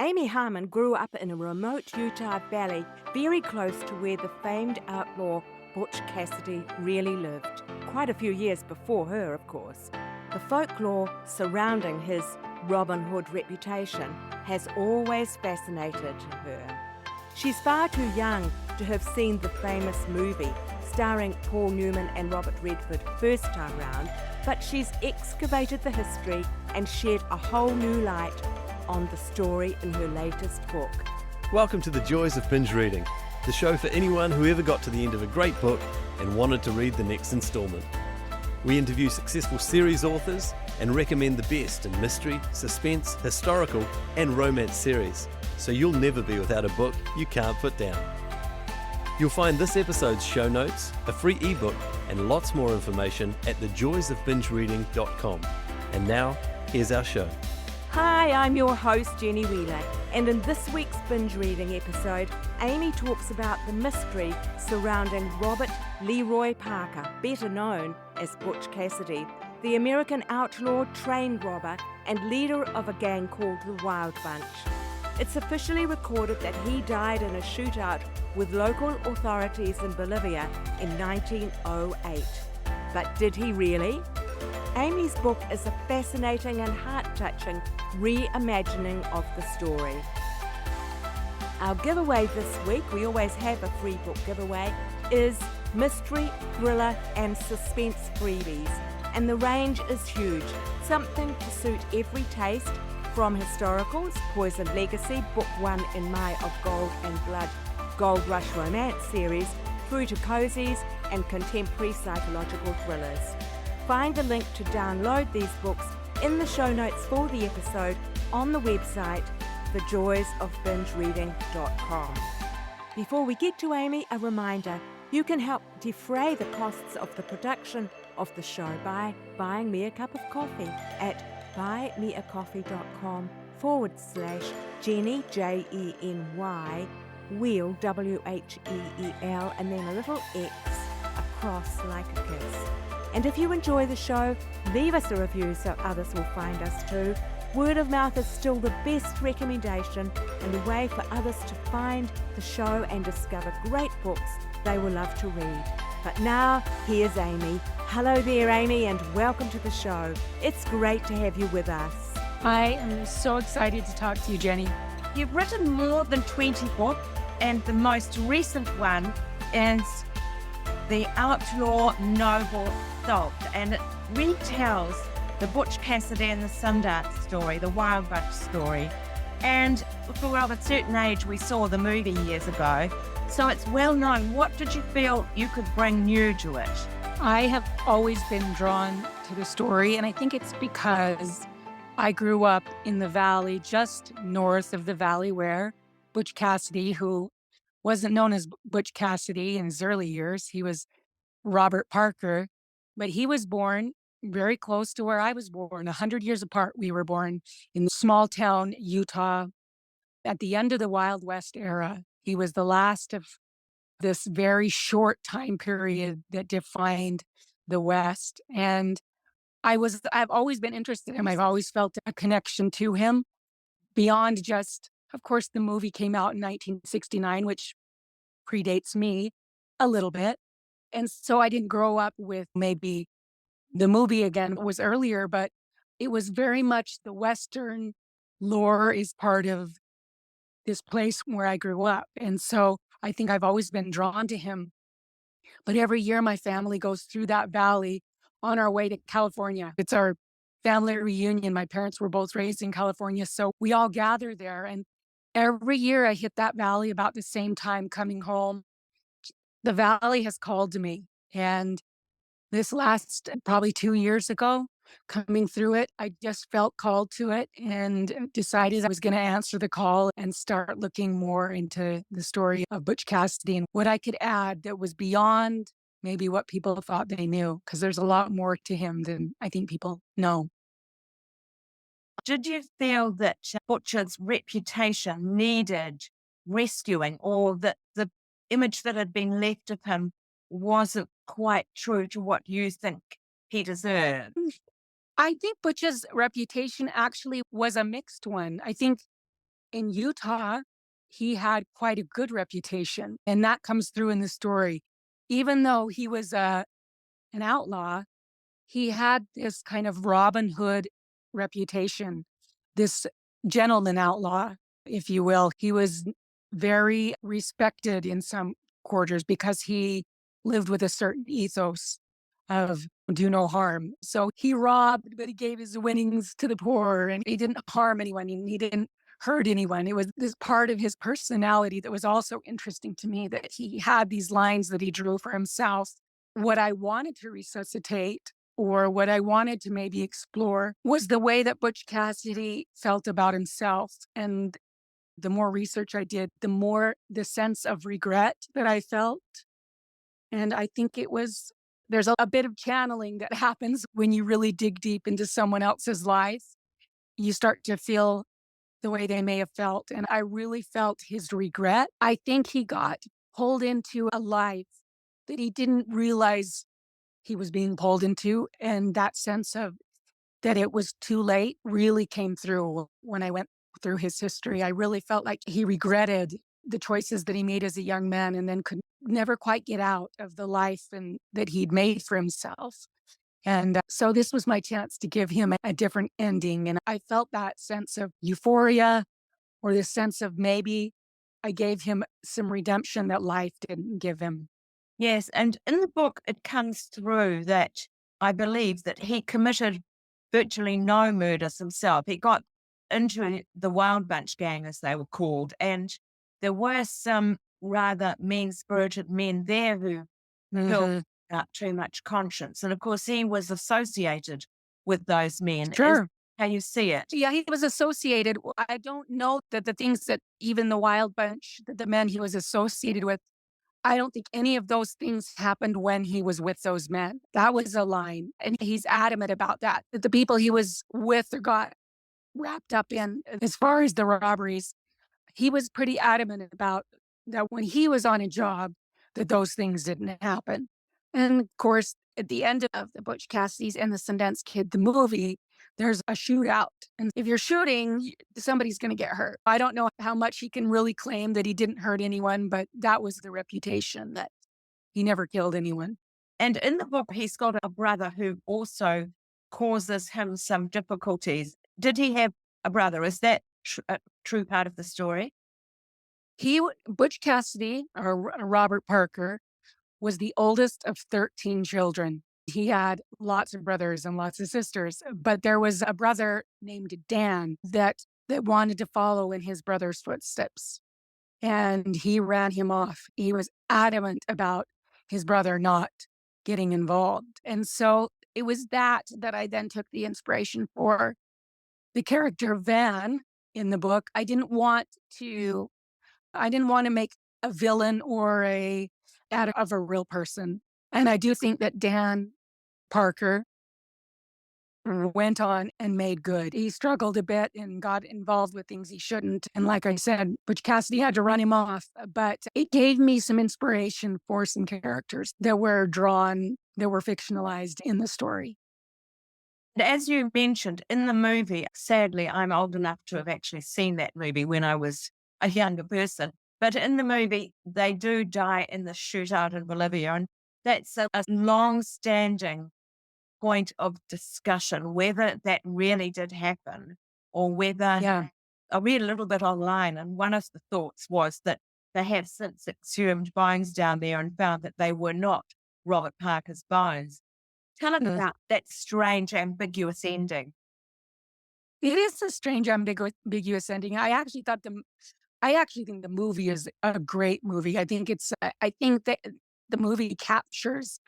Amy Harmon grew up in a remote Utah valley very close to where the famed outlaw Butch Cassidy really lived, quite a few years before her, of course. The folklore surrounding his Robin Hood reputation has always fascinated her. She's far too young to have seen the famous movie starring Paul Newman and Robert Redford first time round, but she's excavated the history and shed a whole new light on the story in her latest book. Welcome to the Joys of Binge Reading, the show for anyone who ever got to the end of a great book and wanted to read the next instalment. We interview successful series authors and recommend the best in mystery, suspense, historical and romance series, so you'll never be without a book you can't put down. You'll find this episode's show notes, a free ebook and lots more information at thejoysofbingereading.com. And now, here's our show. Hi, I'm your host, Jenny Wheeler, and in this week's binge reading episode, Amy talks about the mystery surrounding Robert Leroy Parker, better known as Butch Cassidy, the American outlaw, train robber, and leader of a gang called the Wild Bunch. It's officially recorded that he died in a shootout with local authorities in Bolivia in 1908. But did he really? Amy's book is a fascinating and heart-touching reimagining of the story. Our giveaway this week, we always have a free book giveaway, is mystery, thriller and suspense freebies. And the range is huge, something to suit every taste, from historicals, Poison Legacy, Book 1 in my Of Gold and Blood Gold Rush romance series, through to cozies and contemporary psychological thrillers. Find the link to download these books in the show notes for the episode on the website thejoysofbingereading.com. Before we get to Amy, a reminder, you can help defray the costs of the production of the show by buying me a cup of coffee at buymeacoffee.com/Jenny, Jeny, Wheel, Wheel, and then a little X across like a kiss. And if you enjoy the show, leave us a review so others will find us too. Word of mouth is still the best recommendation and a way for others to find the show and discover great books they will love to read. But now, here's Amy. Hello there, Amy, and welcome to the show. It's great to have you with us. I am so excited to talk to you, Jenny. You've written more than 20 books, and the most recent one is The Outlaw Noble Salt, and it retells the Butch Cassidy and the Sundance story, the Wild Bunch story. And for of a certain age, we saw the movie years ago, so it's well known. What did you feel you could bring new to it? I have always been drawn to the story, and I think it's because I grew up in the valley, just north of the valley where Butch Cassidy, who wasn't known as Butch Cassidy in his early years, he was Robert Parker, but he was born very close to where I was born, 100 years apart. We were born in small town Utah at the end of the Wild West era. He was the last of this very short time period that defined the West. And I've always been interested in him. I've always felt a connection to him beyond just, of course, the movie came out in 1969, which predates me a little bit. And so I didn't grow up with maybe the movie again was earlier, but it was very much the Western lore is part of this place where I grew up. And so I think I've always been drawn to him. But every year my family goes through that valley on our way to California. It's our family reunion. My parents were both raised in California, so we all gather there. And every year I hit that valley about the same time coming home. The valley has called to me. And this last probably 2 years ago, coming through it, I just felt called to it and decided I was going to answer the call and start looking more into the story of Butch Cassidy and what I could add that was beyond maybe what people thought they knew, because there's a lot more to him than I think people know. Did you feel that Butch's reputation needed rescuing, or that the image that had been left of him wasn't quite true to what you think he deserved? I think Butch's reputation actually was a mixed one. I think in Utah, he had quite a good reputation, and that comes through in the story. Even though he was an outlaw, he had this kind of Robin Hood reputation, this gentleman outlaw, if you will. He was very respected in some quarters because he lived with a certain ethos of do no harm. So he robbed, but he gave his winnings to the poor and he didn't harm anyone. He didn't hurt anyone. It was this part of his personality that was also interesting to me, that he had these lines that he drew for himself. What I wanted to resuscitate, or what I wanted to maybe explore, was the way that Butch Cassidy felt about himself. And the more research I did, the more the sense of regret that I felt. And I think there's a bit of channeling that happens when you really dig deep into someone else's life. You start to feel the way they may have felt. And I really felt his regret. I think he got pulled into a life that he didn't realize he was being pulled into. And that sense of that it was too late really came through when I went through his history. I really felt like he regretted the choices that he made as a young man and then could never quite get out of the life and that he'd made for himself. And so this was my chance to give him a different ending. And I felt that sense of euphoria, or this sense of maybe I gave him some redemption that life didn't give him. Yes, and in the book, it comes through that I believe that he committed virtually no murders himself. He got into the Wild Bunch gang, as they were called, and there were some rather mean-spirited men there who Mhm. felt out too much conscience. And of course, he was associated with those men. Is Sure. how you see it. Yeah, he was associated. I don't know that the things that even the Wild Bunch, the men he was associated with, I don't think any of those things happened when he was with those men. That was a line. And he's adamant about that. That the people he was with or got wrapped up in, as far as the robberies, he was pretty adamant about that when he was on a job, that those things didn't happen. And of course, at the end of the Butch Cassidy's and the Sundance Kid, the movie, there's a shootout. And if you're shooting, somebody's going to get hurt. I don't know how much he can really claim that he didn't hurt anyone, but that was the reputation, that he never killed anyone. And in the book, he's got a brother who also causes him some difficulties. Did he have a brother? Is that a true part of the story? Butch Cassidy, or Robert Parker, was the oldest of 13 children. He had lots of brothers and lots of sisters, but there was a brother named Dan that wanted to follow in his brother's footsteps. And he ran him off. He was adamant about his brother not getting involved. And so it was that I then took the inspiration for the character Van in the book. I didn't want to make a villain or out of a real person. And I do think that Dan Parker went on and made good. He struggled a bit and got involved with things he shouldn't. And like I said, Butch Cassidy had to run him off. But it gave me some inspiration for some characters that were fictionalized in the story. And as you mentioned in the movie, sadly, I'm old enough to have actually seen that movie when I was a younger person. But in the movie, they do die in the shootout in Bolivia. And that's a long-standing point of discussion, whether that really did happen or whether Yeah. I read a little bit online, and one of the thoughts was that they have since exhumed bones down there and found that they were not Robert Parker's bones. Tell us about that strange, ambiguous ending. It is a strange, ambiguous ending. I actually think the movie is a great movie. I think that the movie captures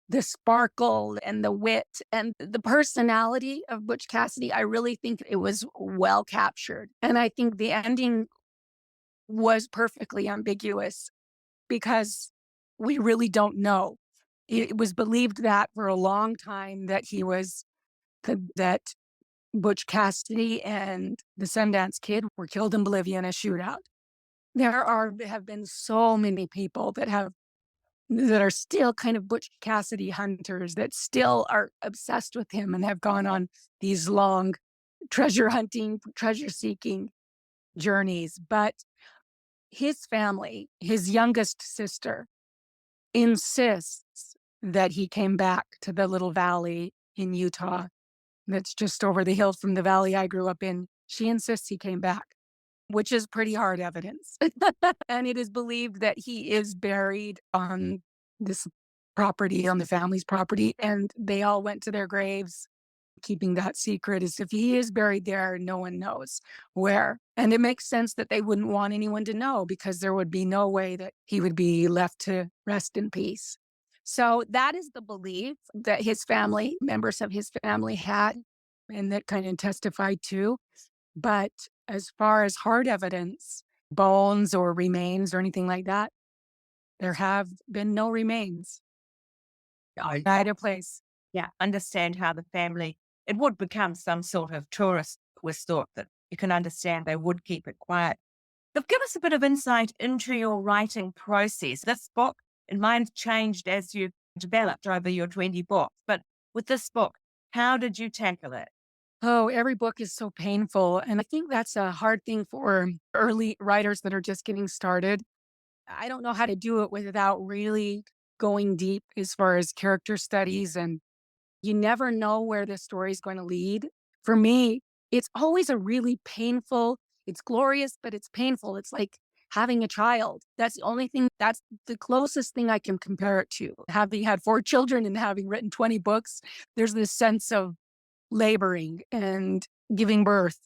the sparkle and the wit and the personality of Butch Cassidy. I really think it was well captured. And I think the ending was perfectly ambiguous because we really don't know. It was believed that for a long time that that Butch Cassidy and the Sundance Kid were killed in Bolivia in a shootout. Have been so many people that are still kind of Butch Cassidy hunters, that still are obsessed with him and have gone on these long treasure hunting, treasure seeking journeys. But his family, his youngest sister, insists that he came back to the little valley in Utah that's just over the hill from the valley I grew up in. She insists he came back, which is pretty hard evidence. And it is believed that he is buried on this property, on the family's property, and they all went to their graves keeping that secret. As if he is buried there, no one knows where. And it makes sense that they wouldn't want anyone to know, because there would be no way that he would be left to rest in peace. So that is the belief that his family, members of his family had, and that kind of testified to. But as far as hard evidence, bones or remains or anything like that, there have been no remains. Either place. Yeah, understand how the family, it would become some sort of tourist was thought that you can understand they would keep it quiet. But give us a bit of insight into your writing process. This book, and mine's changed as you developed over your 20 books, but with this book, how did you tackle it? Oh, every book is so painful. And I think that's a hard thing for early writers that are just getting started. I don't know how to do it without really going deep as far as character studies, and you never know where the story is going to lead. For me, it's always a really painful, it's glorious, but it's painful. It's like having a child. That's the only thing, that's the closest thing I can compare it to. Having had 4 children and having written 20 books, there's this sense of laboring and giving birth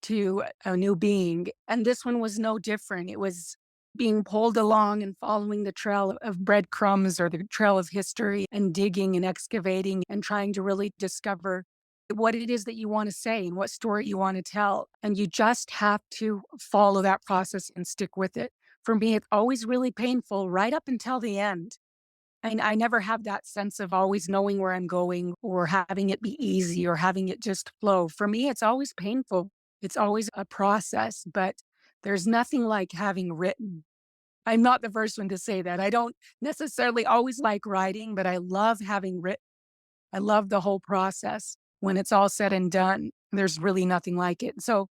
to a new being. And this one was no different. It was being pulled along and following the trail of breadcrumbs or the trail of history, and digging and excavating and trying to really discover what it is that you want to say and what story you want to tell. And you just have to follow that process and stick with it. For me, it's always really painful right up until the end. And I never have that sense of always knowing where I'm going or having it be easy or having it just flow. For me, it's always painful. It's always a process, but there's nothing like having written. I'm not the first one to say that. I don't necessarily always like writing, but I love having written. I love the whole process. When it's all said and done, there's really nothing like it. So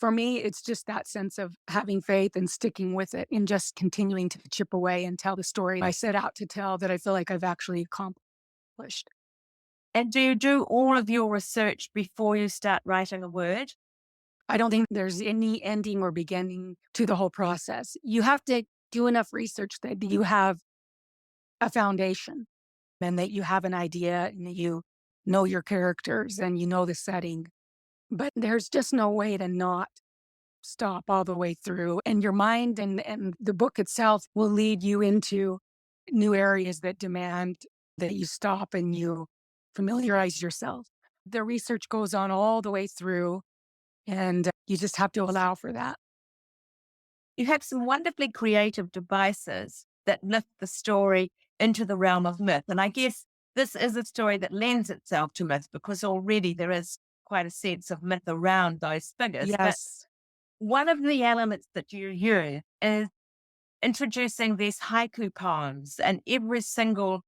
for me, it's just that sense of having faith and sticking with it and just continuing to chip away and tell the story I set out to tell, that I feel like I've actually accomplished. And do you do all of your research before you start writing a word? I don't think there's any ending or beginning to the whole process. You have to do enough research that you have a foundation and that you have an idea and that you know your characters and you know the setting. But there's just no way to not stop all the way through. And your mind and the book itself will lead you into new areas that demand that you stop and you familiarize yourself. The research goes on all the way through, and you just have to allow for that. You have some wonderfully creative devices that lift the story into the realm of myth. And I guess this is a story that lends itself to myth because already there is quite a sense of myth around those figures. But Yes. one of the elements that you use is introducing these haiku poems, and every single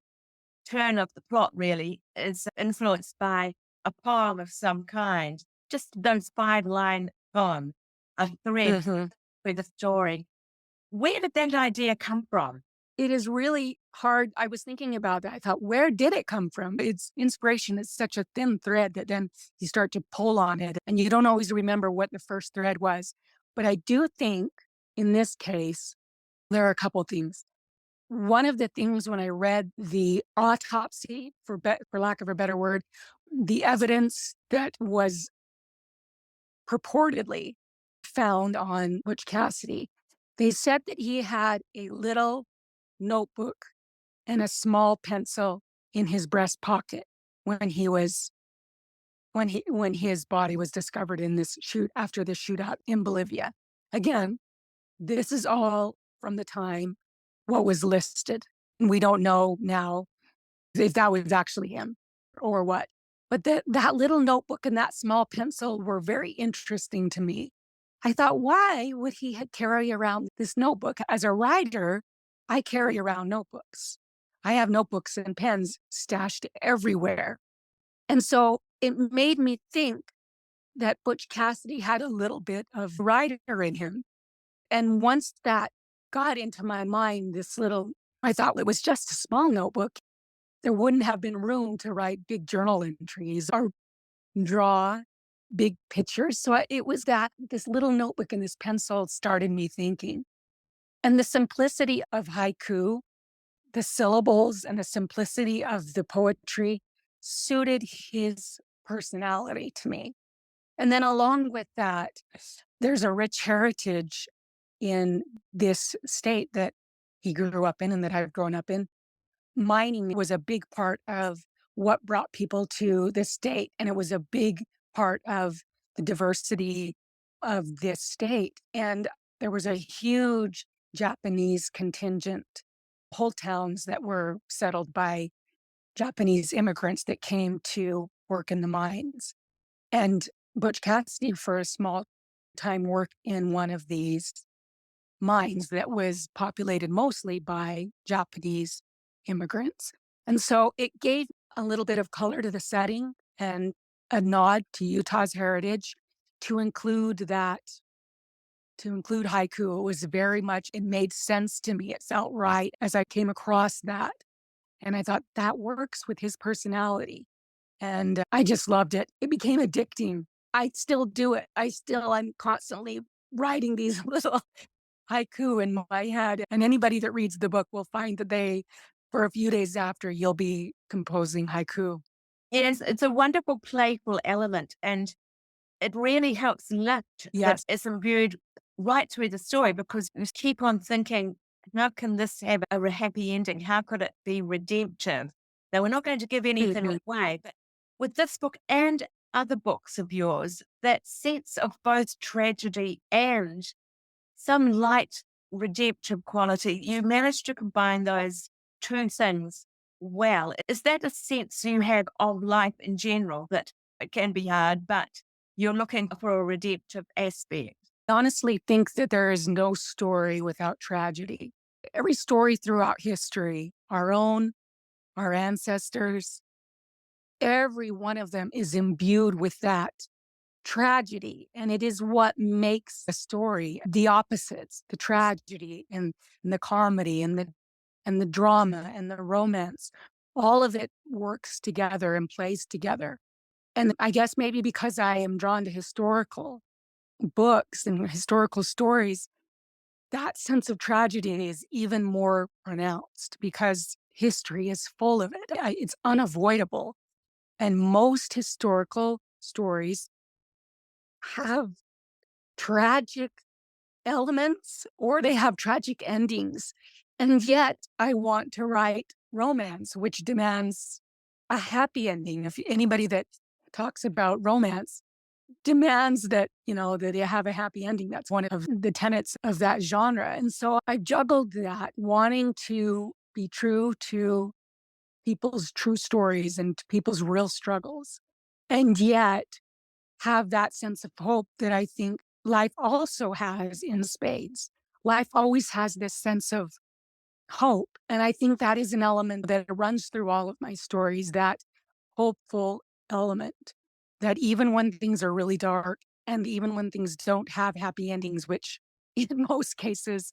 turn of the plot really is influenced by a poem of some kind. Just those 5-line poem, a thread Mhm. through the story. Where did that idea come from? It is really hard. I was thinking about that. I thought, where did it come from? It's inspiration is such a thin thread that then you start to pull on it and you don't always remember what the first thread was. But I do think in this case, there are a couple of things. One of the things when I read the autopsy, for lack of a better word, the evidence that was purportedly found on Butch Cassidy, they said that he had a little notebook and a small pencil in his breast pocket when he was when his body was discovered in this after the shootout in Bolivia. Again, this is all from the time what was listed. We don't know now if that was actually him or what. But that little notebook and that small pencil were very interesting to me. I thought, why would he carry around this notebook? As a writer, I carry around notebooks. I have notebooks and pens stashed everywhere. And so it made me think, that Butch Cassidy had a little bit of writer in him. And once that got into my mind, I thought it was just a small notebook. There wouldn't have been room to write big journal entries or draw big pictures. So it was that this little notebook and this pencil started me thinking. And the simplicity of haiku, the syllables and the simplicity of the poetry suited his personality to me. And then along with that, there's a rich heritage in this state that he grew up in and that I've grown up in. Mining was a big part of what brought people to this state, and it was a big part of the diversity of this state. And there was a huge Japanese contingent, whole towns that were settled by Japanese immigrants that came to work in the mines. And Butch Cassidy, for a small time, worked in one of these mines that was populated mostly by Japanese immigrants. And so it gave a little bit of color to the setting and a nod to Utah's heritage to include that, to include haiku. It was very much, it made sense to me. It felt right as I came across that. And I thought that works with his personality. And I just loved it. It became addicting. I still do it. I'm constantly writing these little haiku in my head. And anybody that reads the book will find that for a few days after, you'll be composing haiku. Yes, it's a wonderful playful element, and it really helps lift Yes. that is imbued right through the story, because you keep on thinking, how can this have a happy ending? How could it be redemptive? Now, we're not going to give anything Mhm. away, but with this book and other books of yours, that sense of both tragedy and some light redemptive quality, you managed to combine those two things well. Is that a sense you have of life in general, that it can be hard, but you're looking for a redemptive aspect? I honestly think that there is no story without tragedy. Every story throughout history, our own, our ancestors, every one of them is imbued with that tragedy. And it is what makes a story the opposites, the tragedy and the comedy and the drama and the romance. All of it works together and plays together. And I guess maybe because I am drawn to historical books and historical stories, that sense of tragedy is even more pronounced because history is full of it. It's unavoidable. And most historical stories have tragic elements or they have tragic endings. And yet I want to write romance, which demands a happy ending. If anybody that talks about romance demands that, that they have a happy ending. That's one of the tenets of that genre. And so I juggled that, wanting to be true to people's true stories and to people's real struggles, and yet have that sense of hope that I think life also has in spades. Life always has this sense of hope. And I think that is an element that runs through all of my stories, that hopeful element, that even when things are really dark and even when things don't have happy endings, which in most cases,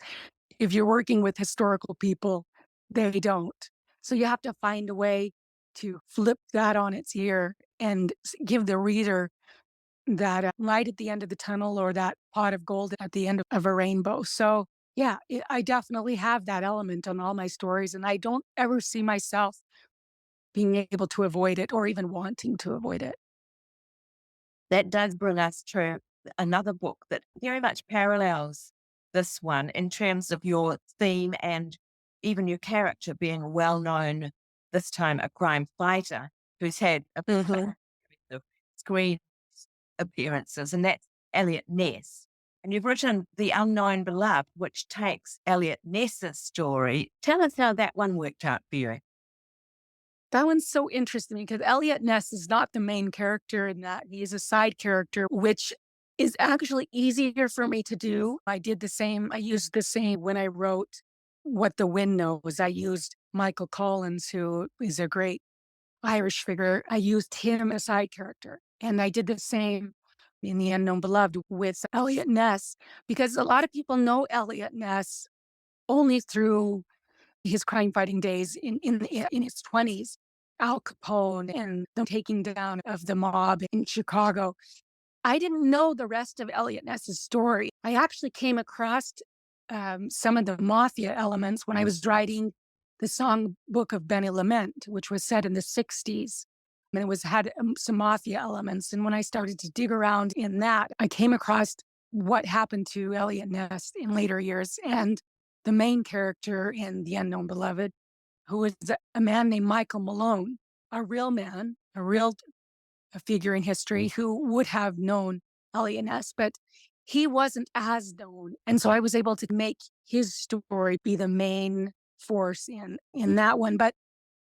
if you're working with historical people, they don't. So you have to find a way to flip that on its ear and give the reader that light at the end of the tunnel or that pot of gold at the end of a rainbow. So yeah, I definitely have that element on all my stories, and I don't ever see myself being able to avoid it or even wanting to avoid it. That does bring us to another book that very much parallels this one in terms of your theme and even your character being a well-known, this time a crime fighter who's had a Mhm. of screen appearances, and that's Elliot Ness. And you've written The Unknown Beloved, which takes Elliot Ness's story. Tell us how that one worked out for you. That one's so interesting because Elliot Ness is not the main character in that. He is a side character, which is actually easier for me to do. I did the same. I used the same when I wrote What the Wind Knows. I used Michael Collins, who is a great Irish figure. I used him as a side character. And I did the same in The Unknown Beloved with Elliot Ness, because a lot of people know Elliot Ness only through his crime fighting days in his 20s, Al Capone and the taking down of the mob in Chicago. I didn't know the rest of Elliot Ness's story. I actually came across some of the mafia elements when I was writing the songbook of Benny Lament, which was set in the 60s. And it was had some mafia elements. And when I started to dig around in that, I came across what happened to Elliot Ness in later years. And the main character in The Unknown Beloved, who is a man named Michael Malone, a real man, a figure in history who would have known Elliot Ness, but he wasn't as known. And so I was able to make his story be the main force in that one. But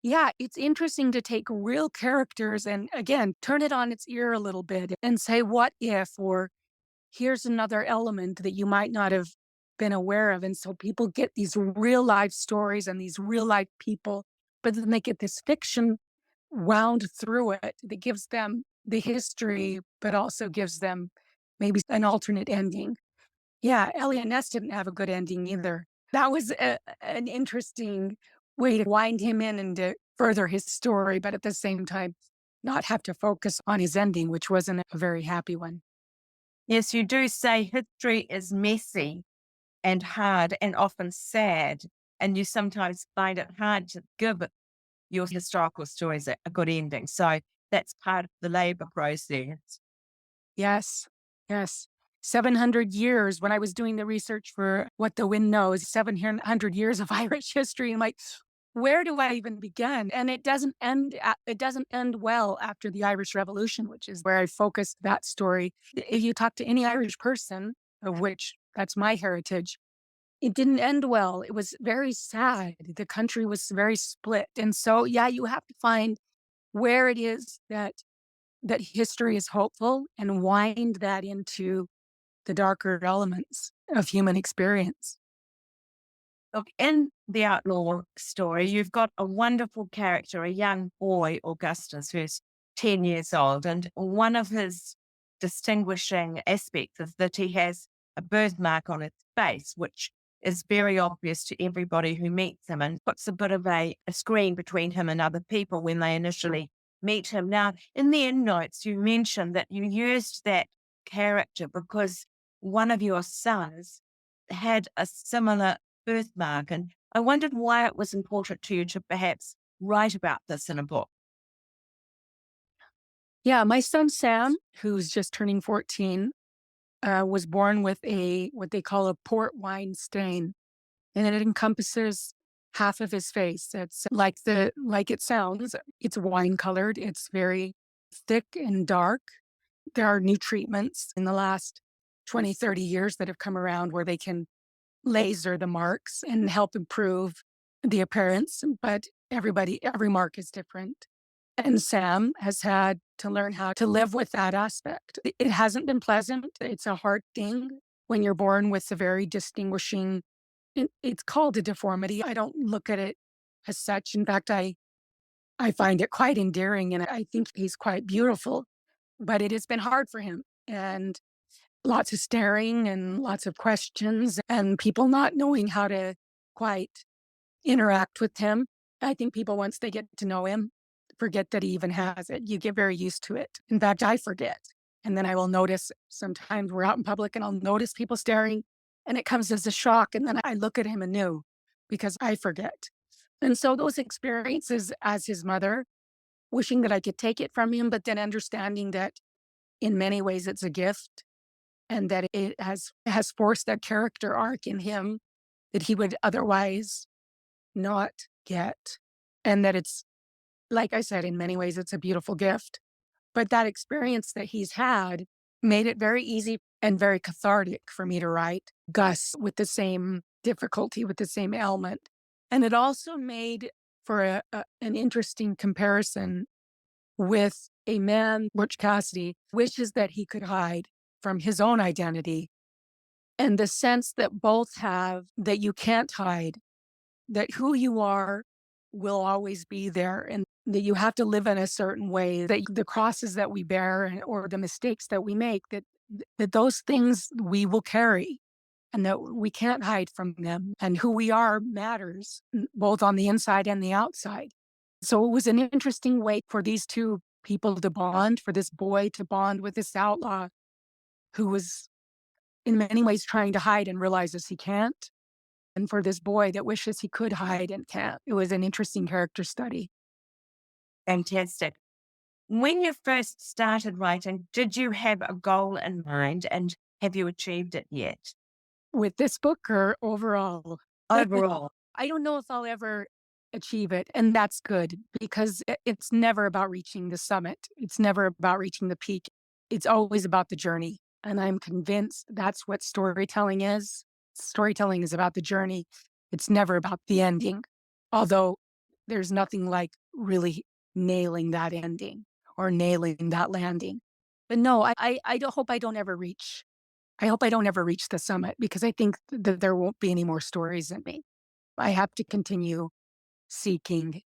yeah, it's interesting to take real characters and again, turn it on its ear a little bit and say, what if, or here's another element that you might not have been aware of. And so people get these real life stories and these real life people, but then they get this fiction wound through it that gives them the history, but also gives them maybe an alternate ending. Yeah, Elliot Ness didn't have a good ending either. That was an interesting way to wind him in and to further his story, but at the same time, not have to focus on his ending, which wasn't a very happy one. Yes, you do say history is messy and hard and often sad, and you sometimes find it hard to give your historical stories a good ending. So that's part of the labor process. Yes, yes. 700 years, when I was doing the research for What the Wind Knows, 700 years of Irish history. I'm like, where do I even begin? And it doesn't end well after the Irish Revolution, which is where I focused that story. If you talk to any Irish person, of which that's my heritage, it didn't end well. It was very sad. The country was very split. And so, yeah, you have to find where it is that history is hopeful and wind that into the darker elements of human experience. Look, in the outlaw story, you've got a wonderful character, a young boy, Augustus, who's 10 years old. And one of his distinguishing aspects is that he has a birthmark on his face, which is very obvious to everybody who meets him and puts a bit of a screen between him and other people when they initially meet him. Now, in the end notes, you mentioned that you used that character because one of your sons had a similar birthmark. And I wondered why it was important to you to perhaps write about this in a book. Yeah, my son Sam, who's just turning 14, was born with what they call a port wine stain, and it encompasses half of his face. It's like it sounds. It's wine colored. It's very thick and dark. There are new treatments in the last 20, 30 years that have come around where they can laser the marks and help improve the appearance. But every mark is different. And Sam has had to learn how to live with that aspect. It hasn't been pleasant. It's a hard thing when you're born with a very distinguishing, it's called a deformity. I don't look at it as such. In fact, I find it quite endearing and I think he's quite beautiful, but it has been hard for him and lots of staring and lots of questions and people not knowing how to quite interact with him. I think people, once they get to know him, forget that he even has it. You get very used to it. In fact, I forget. And then I will notice sometimes we're out in public and I'll notice people staring and it comes as a shock. And then I look at him anew because I forget. And so those experiences as his mother, wishing that I could take it from him, but then understanding that in many ways it's a gift and that it has forced that character arc in him that he would otherwise not get. And that it's, like I said, in many ways, it's a beautiful gift. But that experience that he's had made it very easy and very cathartic for me to write Gus with the same difficulty, with the same ailment. And it also made for an interesting comparison with a man, Butch Cassidy, wishes that he could hide from his own identity. And the sense that both have that you can't hide, that who you are will always be there. And that you have to live in a certain way, that the crosses that we bear or the mistakes that we make, that those things we will carry and that we can't hide from them. And who we are matters, both on the inside and the outside. So it was an interesting way for these two people to bond, for this boy to bond with this outlaw who was in many ways trying to hide and realizes he can't. And for this boy that wishes he could hide and can't. It was an interesting character study. Fantastic. When you first started writing, did you have a goal in mind and have you achieved it yet? With this book or overall? Overall, I don't know if I'll ever achieve it. And that's good because it's never about reaching the summit. It's never about reaching the peak. It's always about the journey. And I'm convinced that's what storytelling is. Storytelling is about the journey. It's never about the ending. Although there's nothing like really nailing that ending or nailing that landing. But no, I don't hope I don't ever reach. I hope I don't ever reach the summit because I think that there won't be any more stories in me. I have to continue seeking.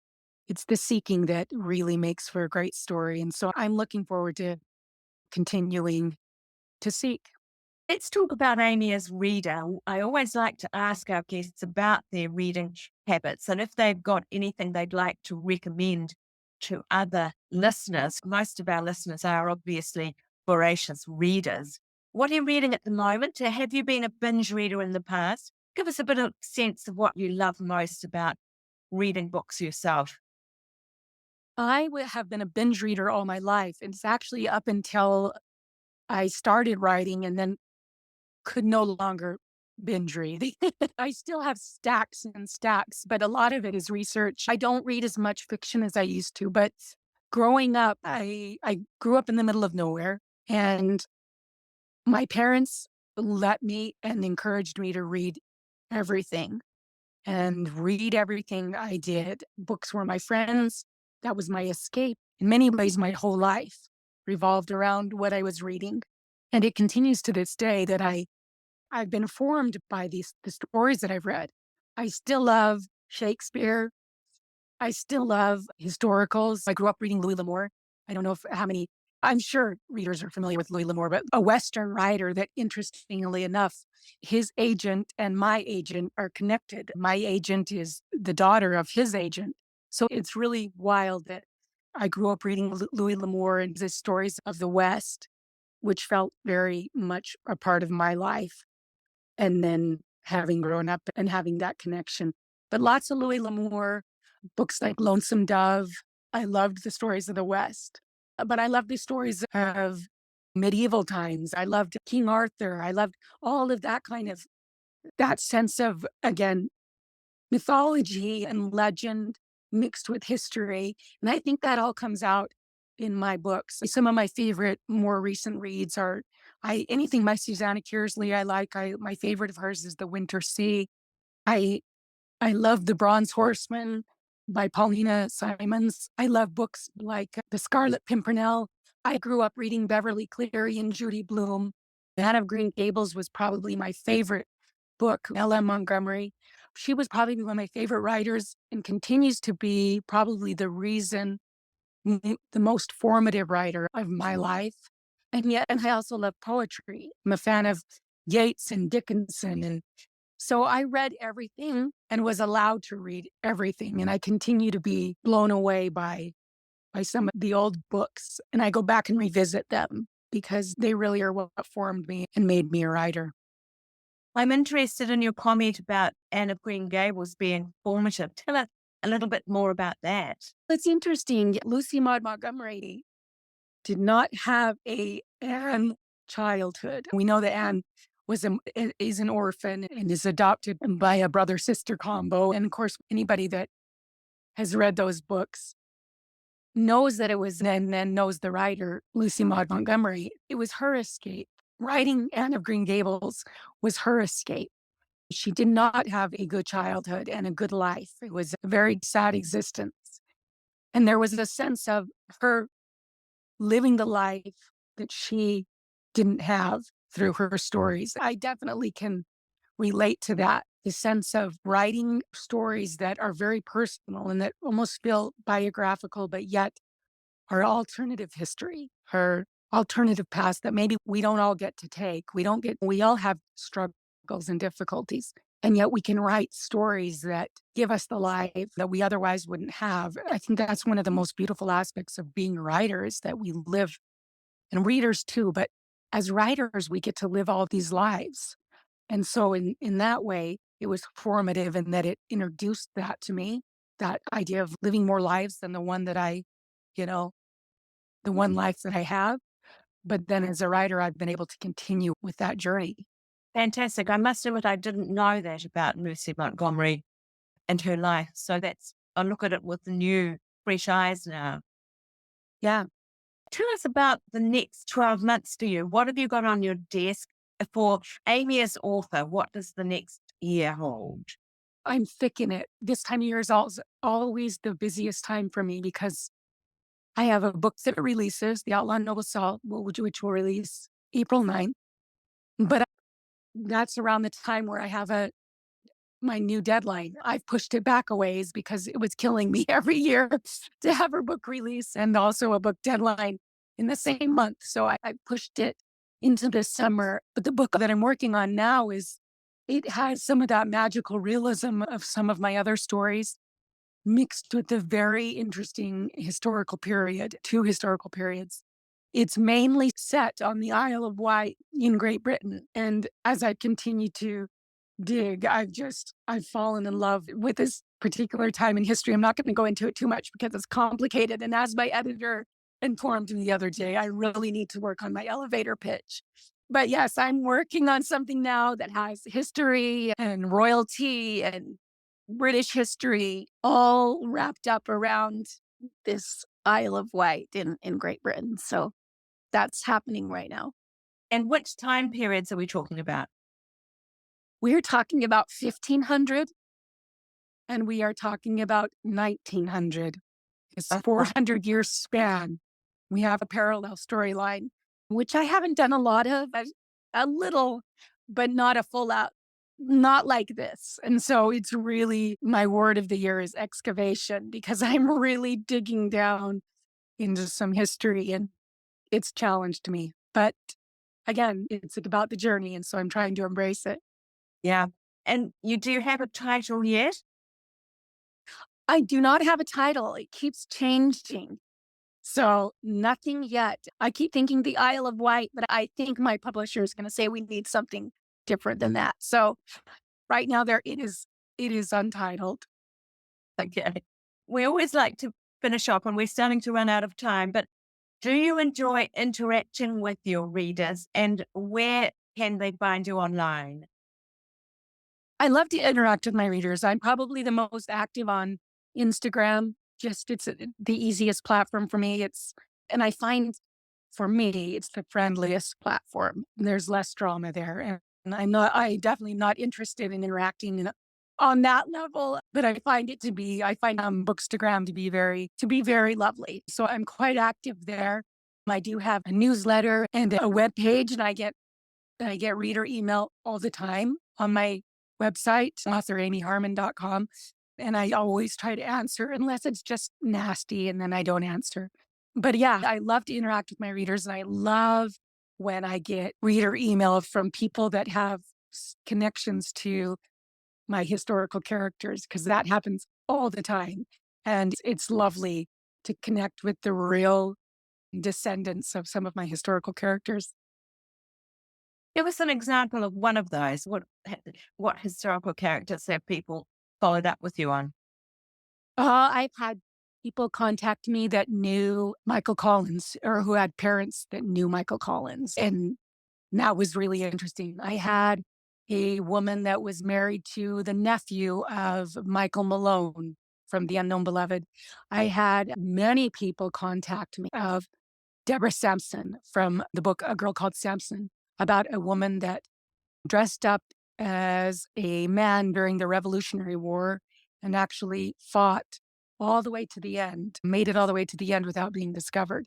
It's the seeking that really makes for a great story. And so I'm looking forward to continuing to seek. let's talk about Amy as reader. I always like to ask our guests about their reading habits and if they've got anything they'd like to recommend to other listeners. Most of our listeners are obviously voracious readers. What are you reading at the moment? Have you been a binge reader in the past? Give us a bit of sense of what you love most about reading books yourself. I have been a binge reader all my life. It's actually up until I started writing and then could no longer binge read. I still have stacks and stacks, but a lot of it is research. I don't read as much fiction as I used to, but growing up, I grew up in the middle of nowhere and my parents let me and encouraged me to read everything and read everything I did. Books were my friends. That was my escape. In many ways, my whole life revolved around what I was reading. And it continues to this day that I've been formed by the stories that I've read. I still love Shakespeare. I still love historicals. I grew up reading Louis L'Amour. I don't know how many, I'm sure readers are familiar with Louis L'Amour, but a Western writer that, interestingly enough, his agent and my agent are connected. My agent is the daughter of his agent. So it's really wild that I grew up reading Louis L'Amour and the stories of the West, which felt very much a part of my life. And then having grown up and having that connection. But lots of Louis L'Amour, books like Lonesome Dove. I loved the stories of the West, but I loved the stories of medieval times. I loved King Arthur. I loved all of that that sense of, again, mythology and legend mixed with history. And I think that all comes out in my books. Some of my favorite, more recent reads are anything by Susanna Kearsley I like. My favorite of hers is The Winter Sea. I I love The Bronze Horseman by Paulina Simons. I love books like The Scarlet Pimpernel. I grew up reading Beverly Cleary and Judy Blume. Anne of Green Gables was probably my favorite book. L.M. Montgomery. She was probably one of my favorite writers and continues to be probably the most formative writer of my life. And I also love poetry. I'm a fan of Yeats and Dickinson. And so I read everything and was allowed to read everything. And I continue to be blown away by some of the old books. And I go back and revisit them because they really are what formed me and made me a writer. I'm interested in your comment about Anne of Green Gables being formative. Tell us a little bit more about that. It's interesting. Lucy Maud Montgomery did not have a Anne childhood. We know that Anne is an orphan and is adopted by a brother-sister combo. And of course, anybody that has read those books knows that it was, and then knows the writer, Lucy Maud Montgomery. It was her escape. Writing Anne of Green Gables was her escape. She did not have a good childhood and a good life. It was a very sad existence. And there was a sense of her living the life that she didn't have through her stories. I definitely can relate to that the sense of writing stories that are very personal and that almost feel biographical, but yet are alternative history, or alternative past that maybe we don't all get to take. We all have struggles and difficulties. And yet we can write stories that give us the life that we otherwise wouldn't have. I think that's one of the most beautiful aspects of being writers, that we live, and readers too, but as writers, we get to live all these lives. And so in that way, it was formative in that it introduced that to me, that idea of living more lives than the one that you know, the one life that I have. But then as a writer, I've been able to continue with that journey. Fantastic. I must admit, I didn't know that about Lucy Montgomery and her life. So I look at it with new, fresh eyes now. Yeah. Tell us about the next 12 months to you. What have you got on your desk for Amy as author? What does the next year hold? I'm thick in it. This time of year is always the busiest time for me because I have a book that releases, The Outlaw Noble Salt, which will release April 9th. But that's around the time where I have my new deadline. I've pushed it back a ways because it was killing me every year to have a book release and also a book deadline in the same month. So I pushed it into the summer. But the book that I'm working on now it has some of that magical realism of some of my other stories mixed with a very interesting two historical periods. It's mainly set on the Isle of Wight in Great Britain. And as I continue to dig, I've fallen in love with this particular time in history. I'm not going to go into it too much because it's complicated. And as my editor informed me the other day, I really need to work on my elevator pitch. But yes, I'm working on something now that has history and royalty and British history all wrapped up around this Isle of Wight in Great Britain. So that's happening right now. And which time periods are we talking about? We're talking about 1500 and we are talking about 1900. It's a 400-year span. We have a parallel storyline, which I haven't done a lot of, a little, but not a full out, not like this. And so it's really, my word of the year is excavation, because I'm really digging down into some history and it's challenged me. But again, it's about the journey. And so I'm trying to embrace it. Yeah. And you do have a title yet? I do not have a title. It keeps changing. So nothing yet. I keep thinking the Isle of Wight, but I think my publisher is going to say we need something different than that. So right now it is untitled. Okay. We always like to finish up and we're starting to run out of time, but do you enjoy interacting with your readers and where can they find you online? I love to interact with my readers. I'm probably the most active on Instagram. It's the easiest platform for me. And I find for me, it's the friendliest platform. There's less drama there. And I definitely not interested in interacting on that level, but I find Bookstagram to be very lovely. So I'm quite active there. I do have a newsletter and a web page, and I get reader email all the time on my website, author amyharmon.com. And I always try to answer unless it's just nasty, and then I don't answer. But yeah, I love to interact with my readers, and I love when I get reader email from people that have connections to my historical characters, because that happens all the time. And it's lovely to connect with the real descendants of some of my historical characters. Give us an example of one of those. What historical characters have people followed up with you on? I've had people contact me that knew Michael Collins, or who had parents that knew Michael Collins. And that was really interesting. I had a woman that was married to the nephew of Michael Malone from The Unknown Beloved. I had many people contact me of Deborah Sampson from the book A Girl Called Sampson, about a woman that dressed up as a man during the Revolutionary War and actually fought all the way to the end, made it all the way to the end without being discovered.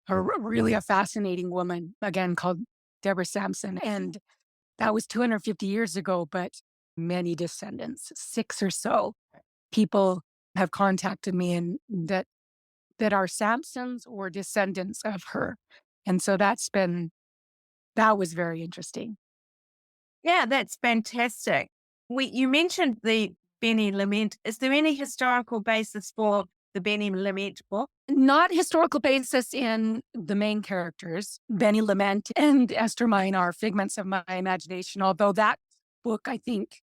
Really a fascinating woman, again, called Deborah Sampson. And that was 250 years ago, but many descendants, 6 or so people have contacted me and that are Samsons or descendants of her. And so that was very interesting. Yeah, that's fantastic. You mentioned the Benny Lament. Is there any historical basis for the Benny Lament book? Not historical basis in the main characters. Benny Lament and Esther Mine are figments of my imagination, although that book, I think,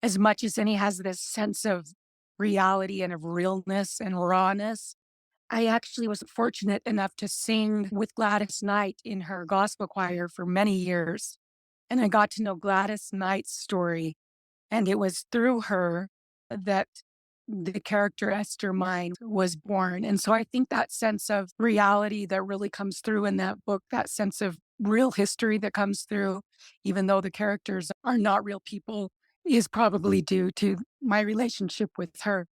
as much as any, has this sense of reality and of realness and rawness. I actually was fortunate enough to sing with Gladys Knight in her gospel choir for many years. And I got to know Gladys Knight's story. And it was through her that the character Esther Mine was born. And so I think that sense of reality that really comes through in that book, that sense of real history that comes through, even though the characters are not real people, is probably due to my relationship with her.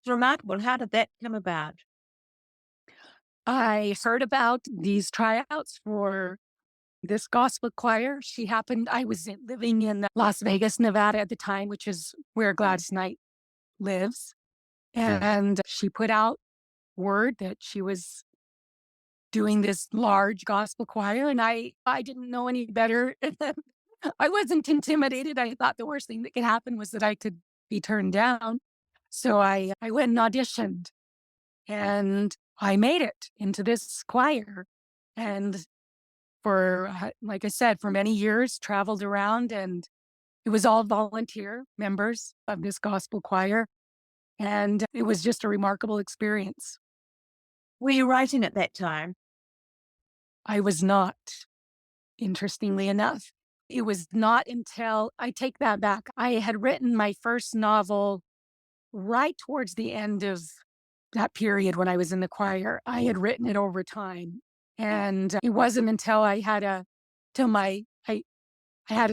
It's remarkable. How did that come about? I heard about these tryouts for this gospel choir. I was living in Las Vegas, Nevada at the time, which is where Gladys Knight lives. And she put out word that she was doing this large gospel choir. And I didn't know any better. I wasn't intimidated. I thought the worst thing that could happen was that I could be turned down. So I went and auditioned and I made it into this choir. And like I said, for many years, traveled around, and it was all volunteer members of this gospel choir. And it was just a remarkable experience. Were you writing at that time? I was not, interestingly enough. It was not until I take that back. I had written my first novel right towards the end of that period when I was in the choir. I had written it over time. And it wasn't until I had a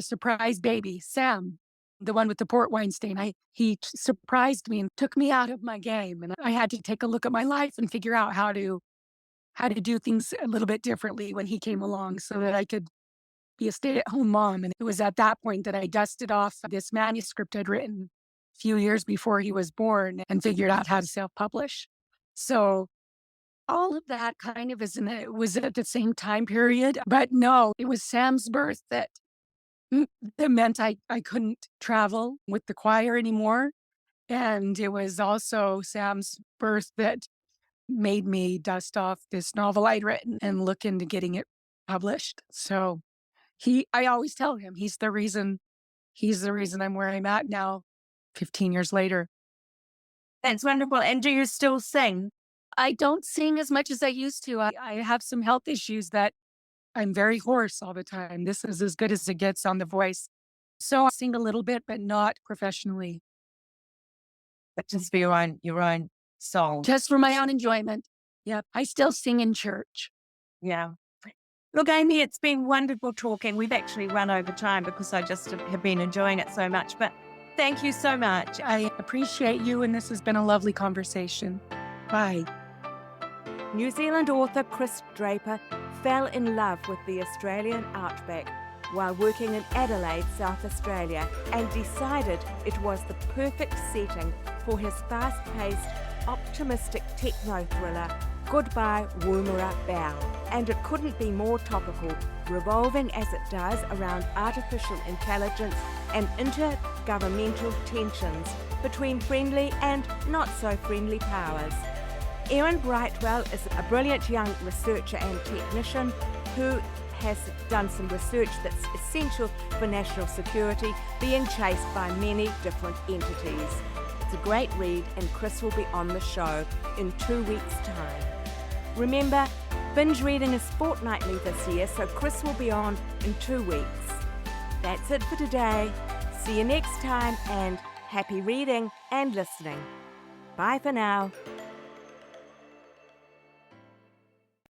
surprise baby, Sam, the one with the port wine stain. He surprised me and took me out of my game. And I had to take a look at my life and figure out how to do things a little bit differently when he came along so that I could be a stay-at-home mom. And it was at that point that I dusted off this manuscript I'd written a few years before he was born and figured out how to self-publish. So all of that kind of was at the same time period. But no, it was Sam's birth that meant I couldn't travel with the choir anymore. And it was also Sam's birth that made me dust off this novel I'd written and look into getting it published. So I always tell him he's the reason I'm where I'm at now, 15 years later. That's wonderful. And do you still sing? I don't sing as much as I used to. I have some health issues that I'm very hoarse all the time. This is as good as it gets on the voice. So I sing a little bit, but not professionally. But just for your own soul. Just for my own enjoyment. Yep. I still sing in church. Yeah. Look, Amy, it's been wonderful talking. We've actually run over time because I just have been enjoying it so much. But thank you so much. I appreciate you, and this has been a lovely conversation. Bye. New Zealand author Chris Draper fell in love with the Australian outback while working in Adelaide, South Australia, and decided it was the perfect setting for his fast-paced, optimistic techno-thriller, Goodbye Woomera Bow. And it couldn't be more topical, revolving as it does around artificial intelligence and intergovernmental tensions between friendly and not-so-friendly powers. Erin Brightwell is a brilliant young researcher and technician who has done some research that's essential for national security, being chased by many different entities. It's a great read, and Chris will be on the show in 2 weeks' time. Remember, binge reading is fortnightly this year, so Chris will be on in 2 weeks. That's it for today. See you next time, and happy reading and listening. Bye for now.